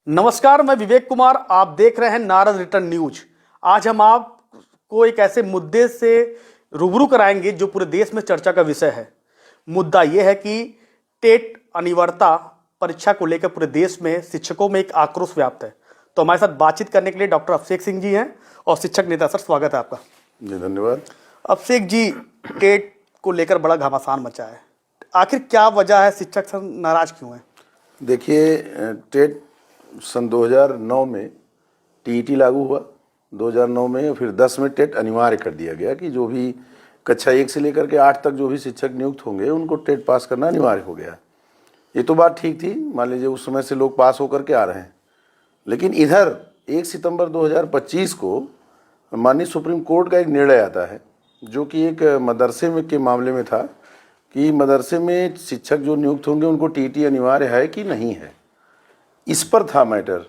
नमस्कार, मैं विवेक कुमार। आप देख रहे हैं नारद रिटर्न न्यूज। आज हम आपको एक ऐसे मुद्दे से रूबरू कराएंगे जो पूरे देश में चर्चा का विषय है। मुद्दा यह है कि टेट अनिवार्यता परीक्षा को लेकर पूरे देश में शिक्षकों में एक आक्रोश व्याप्त है। तो हमारे साथ बातचीत करने के लिए डॉक्टर अभिषेक सिंह जी हैं और शिक्षक नेता। सर, स्वागत है आपका। जी धन्यवाद। अभिषेक जी, टेट को लेकर बड़ा घमासान मचा है, आखिर क्या वजह है? शिक्षक संघ नाराज क्यों है? देखिए, टेट सन 2009 में टीईटी लागू हुआ, 2009 में, फिर 10 में टेट अनिवार्य कर दिया गया कि जो भी कक्षा 1 से लेकर के 8 तक जो भी शिक्षक नियुक्त होंगे उनको टेट पास करना अनिवार्य हो गया। ये तो बात ठीक थी, मान लीजिए उस समय से लोग पास होकर के आ रहे हैं। लेकिन इधर 1 सितंबर 2025 को माननीय सुप्रीम कोर्ट का एक निर्णय आता है जो कि एक मदरसे में के मामले में था कि मदरसे में शिक्षक जो नियुक्त होंगे उनको टीईटी अनिवार्य है कि नहीं है, इस पर था मैटर।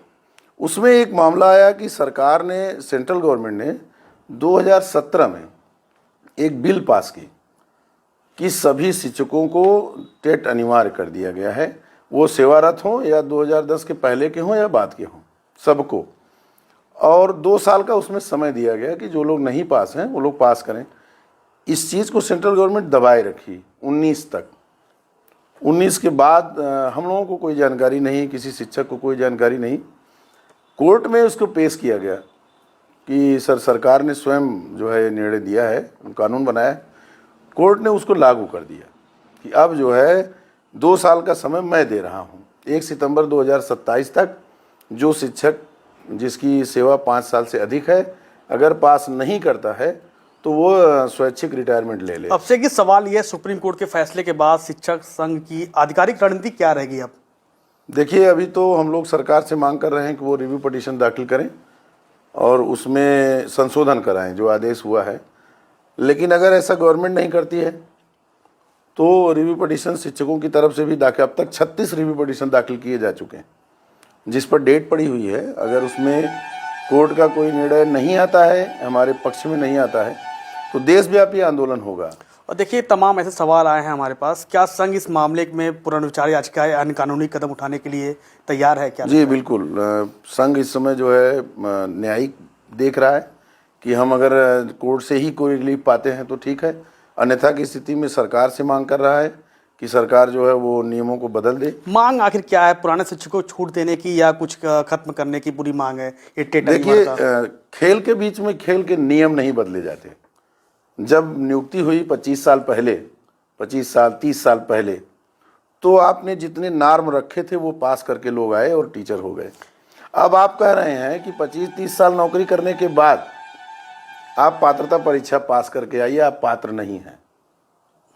उसमें एक मामला आया कि सरकार ने, सेंट्रल गवर्नमेंट ने 2017 में एक बिल पास की कि सभी शिक्षकों को टेट अनिवार्य कर दिया गया है, वो सेवारत हों या 2010 के पहले के हों या बाद के हों, सबको। और 2 साल का उसमें समय दिया गया कि जो लोग नहीं पास हैं वो लोग पास करें। इस चीज़ को सेंट्रल गवर्नमेंट दबाए रखी 19 तक। 19 के बाद हम लोगों को कोई जानकारी नहीं, किसी शिक्षक को कोई जानकारी नहीं। कोर्ट में उसको पेश किया गया कि सरकार ने स्वयं जो है निर्णय दिया है, कानून बनाया है। कोर्ट ने उसको लागू कर दिया कि अब जो है 2 साल का समय मैं दे रहा हूँ, 1 सितंबर 2027 तक जो शिक्षक जिसकी सेवा 5 साल से अधिक है, अगर पास नहीं करता है तो वो स्वैच्छिक रिटायरमेंट ले ले। अब से कि सवाल यह, सुप्रीम कोर्ट के फैसले के बाद शिक्षक संघ की आधिकारिक रणनीति क्या रहेगी अब? देखिए, अभी तो हम लोग सरकार से मांग कर रहे हैं कि वो रिव्यू पिटीशन दाखिल करें और उसमें संशोधन कराएं जो आदेश हुआ है। लेकिन अगर ऐसा गवर्नमेंट नहीं करती है तो रिव्यू पिटीशन शिक्षकों की तरफ से भी दाखिल, अब तक 36 रिव्यू पिटीशन दाखिल किए जा चुके हैं जिस पर डेट पड़ी हुई है। अगर उसमें कोर्ट का कोई निर्णय नहीं आता है, हमारे पक्ष में नहीं आता है, तो देशव्यापी आंदोलन होगा। और देखिए, तमाम ऐसे सवाल आए हैं हमारे पास। क्या संघ इस मामले में पुनर्विचार याचिका या अन्य कानूनी कदम उठाने के लिए तैयार है? क्या जी बिल्कुल, संघ इस समय जो है न्यायिक देख रहा है कि हम अगर कोर्ट से ही कोई रिलीफ पाते हैं तो ठीक है, अन्यथा की स्थिति में सरकार से मांग कर रहा है कि सरकार जो है वो नियमों को बदल दे। मांग आखिर क्या है? पुराने शिक्षकों को छूट देने की या कुछ खत्म करने की पूरी मांग है? ये टेट देखिए, खेल के बीच में खेल के नियम नहीं बदले जाते। जब नियुक्ति हुई 25 साल पहले, 25 साल 30 साल पहले, तो आपने जितने नॉर्म रखे थे वो पास करके लोग आए और टीचर हो गए। अब आप कह रहे हैं कि 25-30 साल नौकरी करने के बाद आप पात्रता परीक्षा पास करके आइए, आप पात्र नहीं हैं,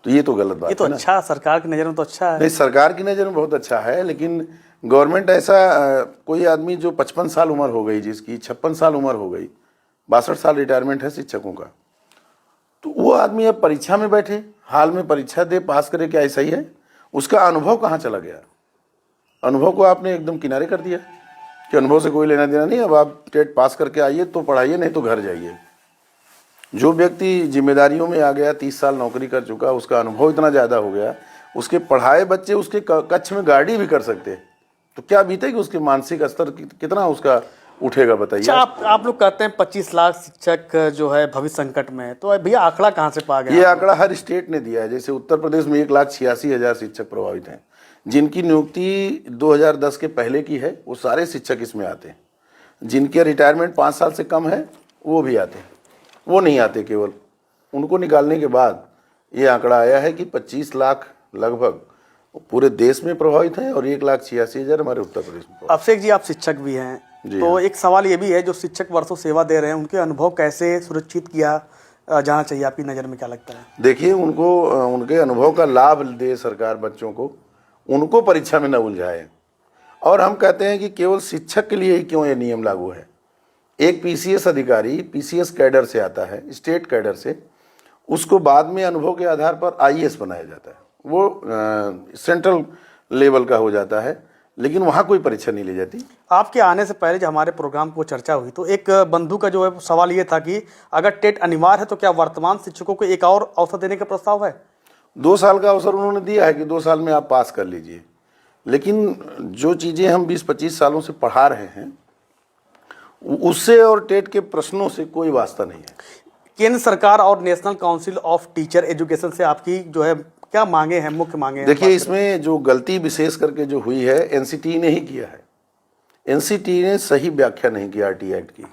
तो ये तो गलत बात है। ये तो अच्छा, सरकार की नज़र में तो अच्छा है। नहीं, सरकार की नज़र में बहुत अच्छा है, लेकिन गवर्नमेंट ऐसा कोई आदमी जो 55 साल उम्र हो गई, जिसकी 56 साल उम्र हो गई, 62 साल रिटायरमेंट है शिक्षकों का, तो वो आदमी अब परीक्षा में बैठे, हाल में परीक्षा दे, पास करे, क्या ऐसा ही है? उसका अनुभव कहाँ चला गया? अनुभव को आपने एकदम किनारे कर दिया कि अनुभव से कोई लेना देना नहीं, अब आप टेट पास करके आइए तो पढ़ाइए, नहीं तो घर जाइए। जो व्यक्ति जिम्मेदारियों में आ गया, 30 साल नौकरी कर चुका, उसका अनुभव इतना ज़्यादा हो गया, उसके पढ़ाए बच्चे उसके कक्ष में गाड़ी भी कर सकते, तो क्या बीतेगी उसके मानसिक स्तर कितना उसका उठेगा, बताइए। अच्छा, आप लोग कहते हैं 25 लाख शिक्षक जो है भविष्य संकट में है, तो भैया आंकड़ा कहाँ से पा गया? ये आंकड़ा हर स्टेट ने दिया है। जैसे उत्तर प्रदेश में 1,86,000 शिक्षक प्रभावित हैं, जिनकी नियुक्ति 2010 के पहले की है, वो सारे शिक्षक इसमें आते हैं। जिनके रिटायरमेंट 5 साल से कम है वो भी आते हैं, वो नहीं आते। केवल उनको निकालने के बाद ये आंकड़ा आया है कि 25 लाख लगभग पूरे देश में प्रभावित हैं और 1,86,000 हमारे उत्तर प्रदेश में। अभिषेक जी, आप शिक्षक भी हैं, तो एक सवाल ये भी है, जो शिक्षक वर्षों सेवा दे रहे हैं उनके अनुभव कैसे सुरक्षित किया जाना चाहिए? आपकी नज़र में क्या लगता है? देखिए, उनको उनके अनुभव का लाभ दे सरकार बच्चों को, उनको परीक्षा में न उलझाए। और हम कहते हैं कि केवल शिक्षक के लिए ही क्यों ये नियम लागू है? एक पीसीएस अधिकारी पीसीएस कैडर से आता है, स्टेट कैडर से, उसको बाद में अनुभव के आधार पर आईएएस बनाया जाता है, वो सेंट्रल लेवल का हो जाता है, लेकिन वहाँ कोई परीक्षा नहीं ली जाती। आपके आने से पहले जब हमारे प्रोग्राम को चर्चा हुई तो एक बंधु का जो है सवाल ये था कि अगर टेट अनिवार्य है तो क्या वर्तमान शिक्षकों को एक और अवसर देने का प्रस्ताव है? 2 साल का अवसर उन्होंने दिया है कि 2 साल में आप पास कर लीजिए, लेकिन जो चीज़ें हम 20-25 सालों से पढ़ा रहे हैं उससे और टेट के प्रश्नों से कोई वास्ता नहीं है। केंद्र सरकार और national council of teacher education से आपकी जो है क्या मांगे हैं, मुख्य मांगे हैं? देखिए, इसमें जो गलती विशेष करके जो हुई है एनसीटी ने ही किया है। एनसीटी ने सही व्याख्या नहीं की आरटी एक्ट की।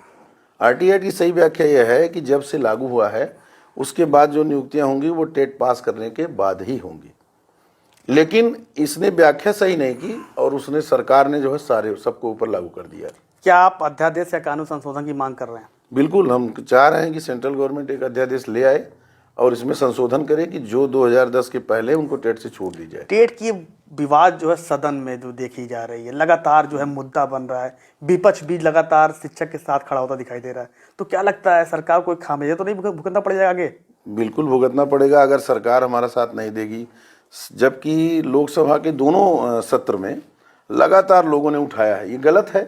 आरटी एक्ट की सही व्याख्या यह है कि जब से लागू हुआ है उसके बाद जो नियुक्तियां होंगी वो टेट पास करने के बाद ही होंगी, लेकिन इसने व्याख्या सही नहीं की और उसने सरकार ने जो है सारे सबको ऊपर लागू कर दिया। क्या आप अध्यादेश या कानून संशोधन की मांग कर रहे हैं? बिल्कुल, हम चाह रहे हैं कि सेंट्रल गवर्नमेंट एक अध्यादेश ले आए और इसमें संशोधन करे कि जो 2010 के पहले उनको टेट से छूट दी जाए। टेट की विवाद जो है सदन में जो देखी जा रही है, लगातार जो है मुद्दा बन रहा है, विपक्ष भी लगातार शिक्षक के साथ खड़ा होता दिखाई दे रहा है, तो क्या लगता है सरकार को खामियाजा तो नहीं भुगतना पड़ेगा आगे? बिल्कुल भुगतना पड़ेगा अगर सरकार हमारा साथ नहीं देगी। जबकि लोकसभा के दोनों सत्र में लगातार लोगों ने उठाया है, ये गलत है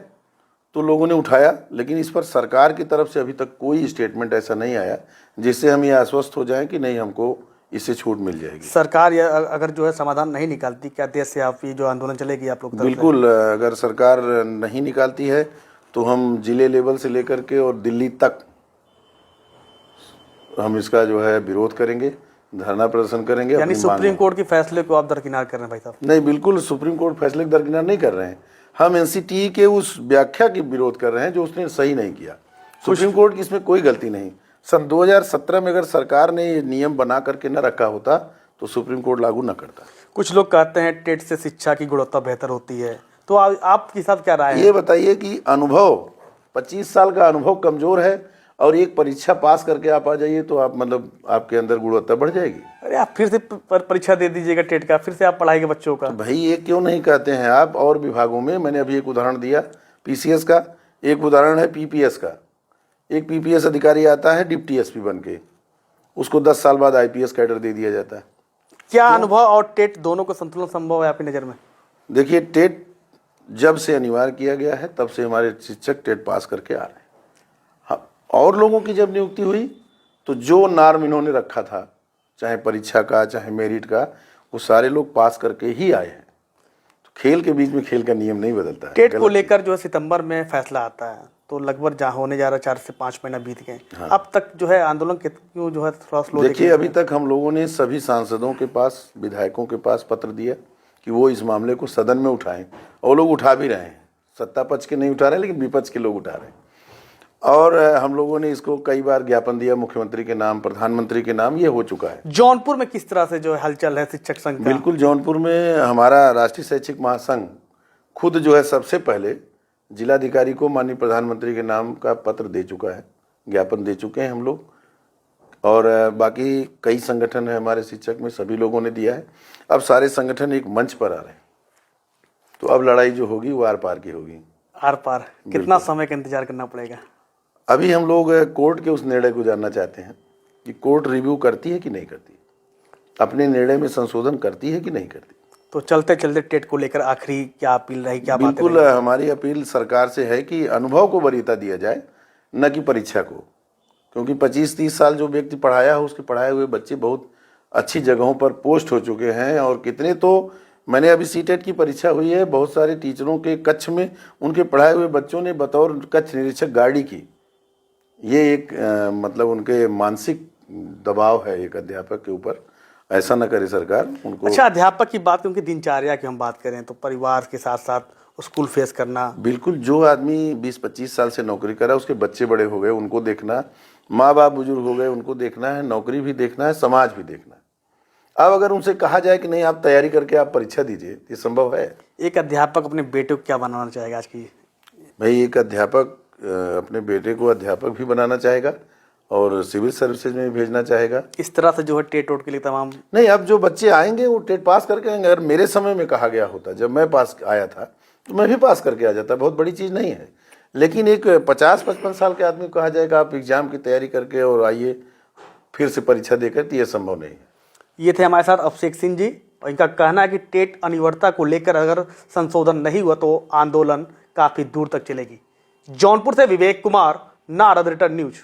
तो लोगों ने उठाया, लेकिन इस पर सरकार की तरफ से अभी तक कोई स्टेटमेंट ऐसा नहीं आया जिससे हम ये आश्वस्त हो जाएं कि नहीं, हमको इससे छूट मिल जाएगी। सरकार अगर जो है समाधान नहीं निकालती, क्या देश से आप ये जो आंदोलन चलेगी आप लोग? बिल्कुल, अगर सरकार नहीं निकालती है तो हम जिले लेवल से लेकर के और दिल्ली तक हम इसका जो है विरोध करेंगे, धरना प्रदर्शन करेंगे। यानी सुप्रीम कोर्ट के फैसले को आप दरकिनार कर रहे हैं भाई साहब? नहीं, बिल्कुल सुप्रीम कोर्ट फैसले को दरकिनार नहीं कर रहे हैं, हम एनसीटी के उस व्याख्या की विरोध कर रहे हैं जो उसने सही नहीं किया। सुप्रीम कोर्ट की इसमें कोई गलती नहीं। सन 2017 में अगर सरकार ने ये नियम बना करके न रखा होता तो सुप्रीम कोर्ट लागू न करता। कुछ लोग कहते हैं टेट से शिक्षा की गुणवत्ता बेहतर होती है, तो आपके साथ क्या राय है? ये बताइए कि अनुभव 25 साल का अनुभव कमजोर है और एक परीक्षा पास करके आप आ जाइए तो आप मतलब आपके अंदर गुणवत्ता बढ़ जाएगी। अरे आप फिर से परीक्षा दे दीजिएगा टेट का, फिर से आप पढ़ाएंगे बच्चों का। तो भाई ये क्यों नहीं कहते हैं आप? और विभागों में मैंने अभी एक उदाहरण दिया पीसीएस का, एक उदाहरण है पीपीएस का। एक पीपीएस अधिकारी आता है डिप्टी एसपी बन के, उसको 10 साल बाद आईपीएस कैडर दे दिया जाता है। क्या अनुभव और टेट दोनों को संतुलन संभव है आपकी नज़र में? देखिए, टेट जब से अनिवार्य किया गया है तब से हमारे शिक्षक टेट पास करके आ रहे हैं। हाँ, और लोगों की जब नियुक्ति हुई तो जो नॉर्म इन्होंने रखा था, चाहे परीक्षा का चाहे मेरिट का, वो सारे लोग पास करके ही आए हैं। तो खेल के बीच में खेल का नियम नहीं बदलता है। टेट को लेकर जो है सितंबर में फैसला आता है, तो लगभग जहाँ होने जा रहा 4 से 5 महीना बीत गए। हाँ। अब तक जो है आंदोलन क्यों जो है थोड़ा स्लो? देखिए, अभी तक हम लोगों ने सभी सांसदों के पास, विधायकों के पास पत्र दिया कि वो इस मामले को सदन में उठाएं, और लोग उठा भी रहे हैं। सत्ता पक्ष के नहीं उठा रहे लेकिन विपक्ष के लोग उठा रहे हैं। और हम लोगों ने इसको कई बार ज्ञापन दिया, मुख्यमंत्री के नाम, प्रधानमंत्री के नाम, ये हो चुका है। जौनपुर में किस तरह से जो है हलचल है शिक्षक संघ? बिल्कुल, जौनपुर में हमारा राष्ट्रीय शैक्षिक महासंघ खुद जो है सबसे पहले जिलाधिकारी को माननीय प्रधानमंत्री के नाम का पत्र दे चुका है, ज्ञापन दे चुके हैं हम लोग। और बाकी कई संगठन है हमारे शिक्षक में, सभी लोगों ने दिया है। अब सारे संगठन एक मंच पर आ रहे हैं, तो अब लड़ाई जो होगी वो आर पार की होगी। आर पार कितना समय का इंतजार करना पड़ेगा? अभी हम लोग कोर्ट के उस निर्णय को जानना चाहते हैं कि कोर्ट रिव्यू करती है कि नहीं करती, अपने निर्णय में संशोधन करती है कि नहीं करती। तो चलते चलते टेट को लेकर आखिरी क्या अपील रही, क्या बात? बिल्कुल, हमारी अपील सरकार से है कि अनुभव को वरीयता दिया जाए, न कि परीक्षा को। क्योंकि 25-30 साल जो व्यक्ति पढ़ाया है, उसके पढ़ाए हुए बच्चे बहुत अच्छी जगहों पर पोस्ट हो चुके हैं। और कितने तो, मैंने अभी सीटेट की परीक्षा हुई है, बहुत सारे टीचरों के कक्ष में उनके पढ़ाए हुए बच्चों ने बतौर कक्ष निरीक्षक गाड़ी की। ये एक मतलब उनके मानसिक दबाव है एक अध्यापक के ऊपर। ऐसा न करे सरकार उनको। अच्छा, अध्यापक की बात, क्योंकि दिनचर्या की हम बात करें तो परिवार के साथ साथ स्कूल फेस करना। बिल्कुल, जो आदमी 20-25 साल से नौकरी कर रहा है, उसके बच्चे बड़े हो गए, उनको देखना, माँ बाप बुजुर्ग हो गए, उनको देखना है, नौकरी भी देखना है, समाज भी देखना है। अब अगर उनसे कहा जाए कि नहीं आप तैयारी करके आप परीक्षा दीजिए, ये संभव है? एक अध्यापक अपने बेटे को क्या बनाना चाहेगा आज की? भाई, एक अध्यापक अपने बेटे को अध्यापक भी बनाना चाहेगा और सिविल सर्विसेज में भी भेजना चाहेगा। इस तरह से जो है टेट वोट के लिए तमाम नहीं, अब जो बच्चे आएंगे वो टेट पास करके आएंगे। अगर मेरे समय में कहा गया होता, जब मैं पास आया था, तो मैं भी पास करके आ जाता, बहुत बड़ी चीज़ नहीं है। लेकिन एक 50-55 साल के आदमी को कहा जाएगा आप एग्जाम की तैयारी करके और आइए फिर से परीक्षा देकर, तो ये संभव नहीं है। ये थे हमारे साथ अभिषेक सिंह जी, और इनका कहना है कि टेट अनिवार्यता को लेकर अगर संशोधन नहीं हुआ तो आंदोलन काफ़ी दूर तक चलेगी। जौनपुर से विवेक कुमार, नारद रिटर्न न्यूज।